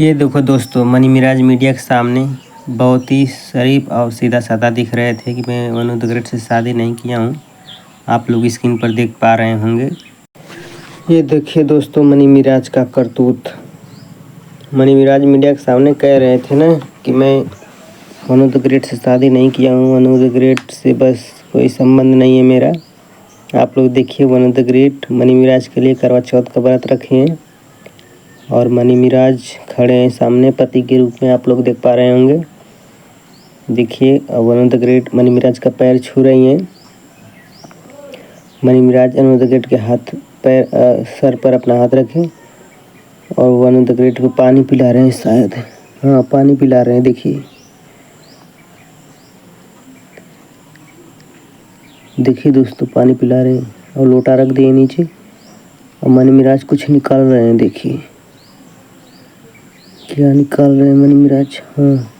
ये देखो दोस्तों, मनी मिराज मीडिया के सामने बहुत ही शरीफ और सीधा साधा दिख रहे थे कि मैं वनु द ग्रेट से शादी नहीं किया हूँ। आप लोग स्क्रीन पर देख पा रहे होंगे। ये देखिए दोस्तों, मनी मिराज का करतूत। मनी मिराज मीडिया के सामने कह रहे थे ना कि मैं वनु द ग्रेट से शादी नहीं किया हूँ, वनु द ग्रेट से बस कोई संबंध नहीं है मेरा। आप लोग देखिए, वनु द ग्रेट मनी मिराज के लिए करवा चौथ का व्रत रखे हैं और मनी मिराज खड़े हैं सामने पति के रूप में। आप लोग देख पा रहे होंगे। देखिए, वनु द ग्रेट मनी मिराज का पैर छू रही हैं। मनी मिराज वनु द ग्रेट के सर पर अपना हाथ रखें और वनु द ग्रेट को पानी पिला रहे हैं शायद। हाँ, पानी पिला रहे हैं। देखिए दोस्तों, पानी पिला रहे हैं और लोटा रख दिए नीचे और मनी मिराज कुछ निकाल रहे हैं। देखिए क्या निकाल रहे हैं मनी मिराज। हाँ,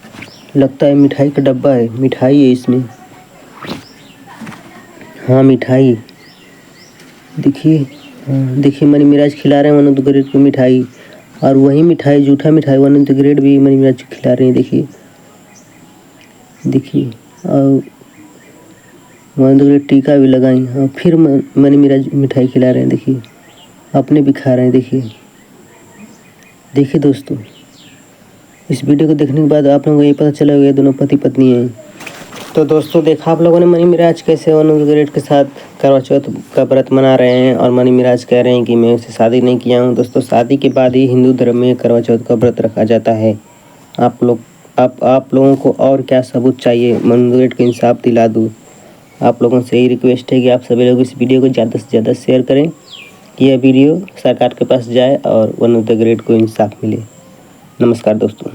लगता है मिठाई का डब्बा है। मिठाई है इसमें। हाँ, मिठाई देखिए। हाँ, देखिए मनी मिराज खिला रहे हैं वनु द ग्रेट को मिठाई, और वही मिठाई जूठा मिठाई वनु द ग्रेट भी मनी मिराज को खिला रहे हैं। देखिए और वनु द ग्रेट टीका भी लगाई। हाँ, फिर मनी मिराज मिठाई खिला रहे हैं। देखिए, अपने भी खा रहे हैं। देखिए दोस्तों, इस वीडियो को देखने के बाद आप लोगों को ये पता चला होगा दोनों पति पत्नी हैं। तो दोस्तों, देखा आप लोगों ने मनी मिराज कैसे वनु द ग्रेट के साथ करवा चौथ का व्रत मना रहे हैं, और मनी मिराज कह रहे हैं कि मैं उससे शादी नहीं किया हूँ। दोस्तों, शादी के बाद ही हिंदू धर्म में करवा चौथ का व्रत रखा जाता है। आप लोगों को और क्या सबूत चाहिए? वनु द ग्रेट को इंसाफ दिला दूँ। आप लोगों से यही रिक्वेस्ट है कि आप सभी लोग इस वीडियो को ज़्यादा से ज़्यादा शेयर करें कि यह वीडियो सरकार के पास जाए और वनु द ग्रेट को इंसाफ मिले। नमस्कार दोस्तों।